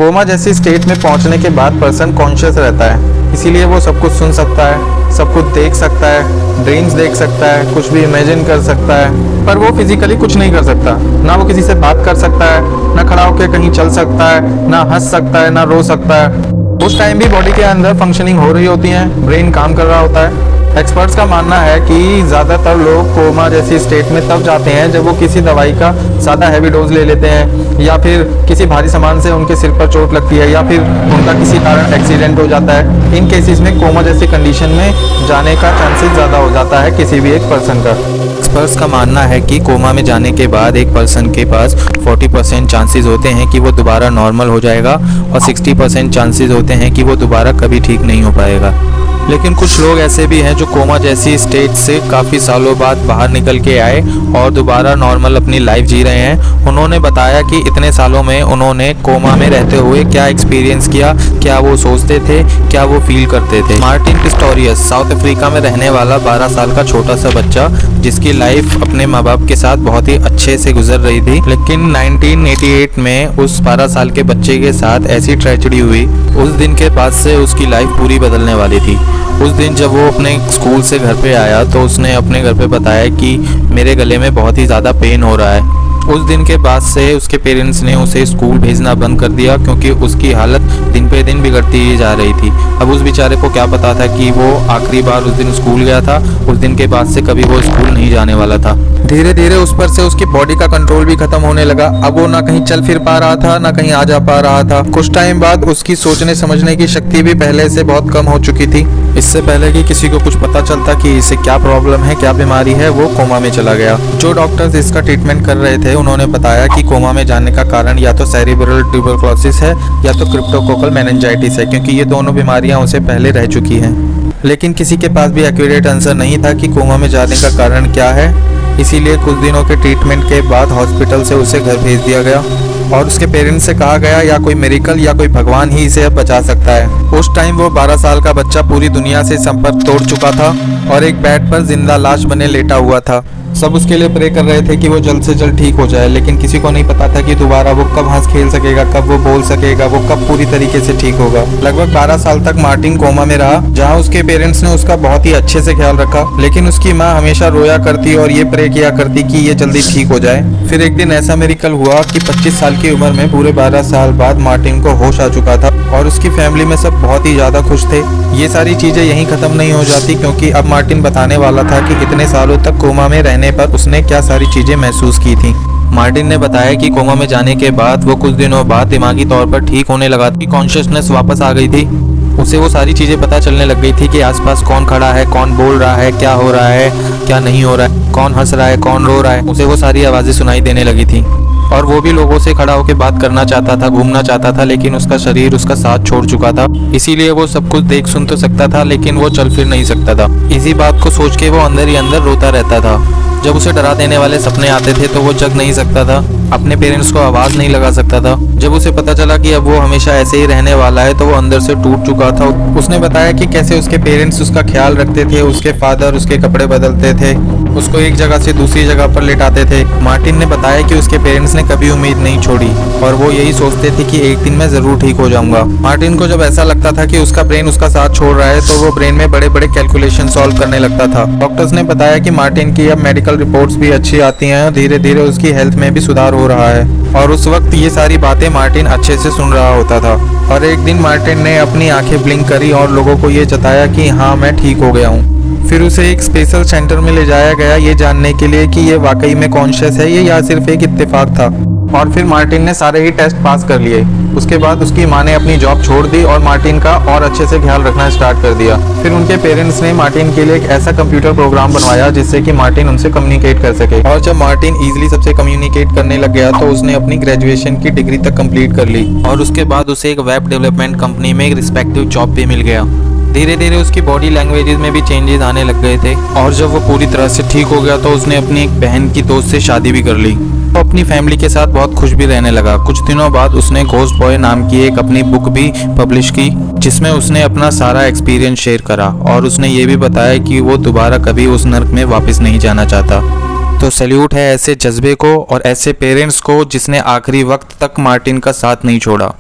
Coma जैसी state में पहुंचने के बाद पर्सन कॉन्शियस रहता है, इसीलिए वो सब कुछ सुन सकता है, सब कुछ देख सकता है, ड्रीम्स देख सकता है, कुछ भी इमेजिन कर सकता है, पर वो फिजिकली कुछ नहीं कर सकता। ना वो किसी से बात कर सकता है, ना खड़ा होकर कहीं चल सकता है, ना हंस सकता है, ना रो सकता है। उस टाइम भी बॉडी के अंदर फंक्शनिंग हो रही होती है, ब्रेन काम कर रहा होता है। एक्सपर्ट्स का मानना है कि ज़्यादातर लोग कोमा जैसी स्टेट में तब जाते हैं जब वो किसी दवाई का ज़्यादा हैवी डोज ले लेते हैं, या फिर किसी भारी सामान से उनके सिर पर चोट लगती है, या फिर उनका किसी कारण एक्सीडेंट हो जाता है। इन केसेस में कोमा जैसी कंडीशन में जाने का चांसेस ज़्यादा हो जाता है किसी भी एक पर्सन का। एक्सपर्ट्स का मानना है कि कोमा में जाने के बाद एक पर्सन के पास 40% चांसेस होते हैं कि वो दोबारा नॉर्मल हो जाएगा और 60% चांसेस होते हैं कि वो दोबारा कभी ठीक नहीं हो पाएगा। लेकिन कुछ लोग ऐसे भी हैं जो कोमा जैसी स्टेट से काफ़ी सालों बाद बाहर निकल के आए और दोबारा नॉर्मल अपनी लाइफ जी रहे हैं। उन्होंने बताया कि इतने सालों में उन्होंने कोमा में रहते हुए क्या एक्सपीरियंस किया, क्या वो सोचते थे, क्या वो फील करते थे। मार्टिन पिस्टोरियस साउथ अफ्रीका में रहने वाला 12 साल का छोटा सा बच्चा, जिसकी लाइफ अपने माँ बाप के साथ बहुत ही अच्छे से गुजर रही थी, लेकिन 1988 में उस 12 साल के बच्चे के साथ ऐसी ट्रेजेडी हुई। उस दिन के बाद से उसकी लाइफ पूरी बदलने वाली थी। उस दिन जब वो अपने स्कूल से घर पे आया तो उसने अपने घर पे बताया कि मेरे गले में बहुत ही ज़्यादा पेन हो रहा है। उस दिन के बाद से उसके पेरेंट्स ने उसे स्कूल भेजना बंद कर दिया, क्योंकि उसकी हालत दिन पे दिन बिगड़ती ही जा रही थी। अब उस बेचारे को क्या पता था कि वो आखिरी बार उस दिन स्कूल गया था, उस दिन के बाद से कभी वो स्कूल नहीं जाने वाला था। धीरे धीरे उस पर से उसकी बॉडी का कंट्रोल भी खत्म होने लगा। अब वो ना कहीं चल फिर पा रहा था, ना कहीं आ जा पा रहा था। कुछ टाइम बाद उसकी सोचने समझने की शक्ति भी पहले से बहुत कम हो चुकी थी। इससे पहले कि किसी को कुछ पता चलता कि इसे क्या प्रॉब्लम है, क्या बीमारी है, वो कोमा में चला गया। जो डॉक्टर्स इसका ट्रीटमेंट कर रहे थे उन्होंने बताया कि कोमा में जाने का कारण या तो सेरिब्रल ट्यूबरक्लोसिस है या तो क्रिप्टोकोकल मेनिंजाइटिस है, क्योंकि ये दोनों बीमारियां उसे पहले रह चुकी हैं। लेकिन किसी के पास भी एक्यूरेट आंसर नहीं था कि कोमा में जाने का कारण क्या है। इसीलिए कुछ दिनों के ट्रीटमेंट के बाद हॉस्पिटल से उसे घर भेज दिया गया और उसके पेरेंट्स से कहा गया या कोई मिरेकल या कोई भगवान ही इसे अब बचा सकता है। उस टाइम वो 12 साल का बच्चा पूरी दुनिया से संपर्क तोड़ चुका था और एक बेड पर जिंदा लाश बने लेटा हुआ था। सब उसके लिए प्रे कर रहे थे कि वो जल्द से जल्द ठीक हो जाए, लेकिन किसी को नहीं पता था कि दोबारा वो कब हंस खेल सकेगा, कब वो बोल सकेगा, वो कब पूरी तरीके से ठीक होगा। लगभग 12 साल तक मार्टिन कोमा में रहा, जहाँ उसके पेरेंट्स ने उसका बहुत ही अच्छे से ख्याल रखा, लेकिन उसकी माँ हमेशा रोया करती और ये प्रे किया करती कि ये जल्दी ठीक हो जाए। फिर एक दिन ऐसा मिरेकल हुआ कि 25 साल की उम्र में पूरे 12 साल बाद मार्टिन को होश आ चुका था और उसकी फैमिली में सब बहुत ही ज्यादा खुश थे। ये सारी चीजें यहीं खत्म नहीं हो जाती, क्योंकि अब मार्टिन बताने वाला था कि इतने सालों तक कोमा में रहने पर उसने क्या सारी चीजें महसूस की थी। मार्टिन ने बताया कि कोमा में जाने के बाद वो कुछ दिनों बाद दिमागी तौर पर ठीक होने लगा था, कॉन्शियसनेस वापस आ गई थी। उसे वो सारी चीजें पता चलने लग गई थी कि आसपास कौन खड़ा है, कौन बोल रहा है, क्या हो रहा है, क्या नहीं हो रहा है, कौन हंस रहा है, कौन रो रहा है। उसे वो सारी आवाजें सुनाई देने लगी थी और वो भी लोगों से खड़ा होकर बात करना चाहता था, घूमना चाहता था, लेकिन उसका शरीर उसका साथ छोड़ चुका था। इसीलिए वो सब कुछ देख सुन तो सकता था, लेकिन वो चल फिर नहीं सकता था। इसी बात को सोच के वो अंदर ही अंदर रोता रहता था। जब उसे डरा देने वाले सपने आते थे तो वो जग नहीं सकता था, अपने पेरेंट्स को आवाज नहीं लगा सकता था। जब उसे पता चला कि अब वो हमेशा ऐसे ही रहने वाला है तो वो अंदर से टूट चुका था। उसने बताया कि कैसे उसके पेरेंट्स उसका ख्याल रखते थे, उसके फादर उसके कपड़े बदलते थे, उसको एक जगह से दूसरी जगह पर लेटाते थे। मार्टिन ने बताया कि उसके पेरेंट्स ने कभी उम्मीद नहीं छोड़ी और वो यही सोचते थे कि एक दिन मैं जरूर ठीक हो जाऊंगा। मार्टिन को जब ऐसा लगता था कि उसका ब्रेन उसका साथ छोड़ रहा है तो वो ब्रेन में बड़े बड़े कैलकुलेशन सॉल्व करने लगता था। डॉक्टर्स ने बताया कि मार्टिन की अब मेडिकल रिपोर्ट्स भी अच्छी आती हैं, धीरे धीरे उसकी हेल्थ में भी सुधार हो रहा है और उस वक्त ये सारी बातें मार्टिन अच्छे से सुन रहा होता था। और एक दिन मार्टिन ने अपनी आंखें ब्लिंक करी और लोगों को ये जताया कि हाँ मैं ठीक हो गया हूँ। फिर उसे एक स्पेशल सेंटर में ले जाया गया ये जानने के लिए कि ये वाकई में कॉन्शियस है या सिर्फ एक इत्तेफाक था। और फिर मार्टिन ने सारे ही टेस्ट पास कर लिए। उसके बाद उसकी माँ ने अपनी जॉब छोड़ दी और मार्टिन का और अच्छे से ख्याल रखना स्टार्ट कर दिया। फिर उनके पेरेंट्स ने मार्टिन के लिए एक ऐसा कंप्यूटर प्रोग्राम बनवाया जिससे कि मार्टिन उनसे कम्युनिकेट कर सके। और जब मार्टिन इजीली सबसे कम्युनिकेट करने लग गया तो उसने अपनी ग्रेजुएशन की डिग्री तक कंप्लीट कर ली और उसके बाद उसे एक वेब डेवलपमेंट कंपनी में एक रिस्पेक्टिव जॉब भी मिल गया। धीरे धीरे उसकी बॉडी लैंग्वेजेस में भी चेंजेस आने लग गए थे और जब वो पूरी तरह से ठीक हो गया तो उसने अपनी एक बहन की दोस्त से शादी भी कर ली। वो अपनी फैमिली के साथ बहुत खुश भी रहने लगा। कुछ दिनों बाद उसने घोस्ट बॉय नाम की एक अपनी बुक भी पब्लिश की जिसमें उसने अपना सारा एक्सपीरियंस शेयर करा और उसने ये भी बताया कि वो दोबारा कभी उस नर्क में वापस नहीं जाना चाहता। तो सैल्यूट है ऐसे जज्बे को और ऐसे पेरेंट्स को जिसने आखिरी वक्त तक मार्टिन का साथ नहीं छोड़ा।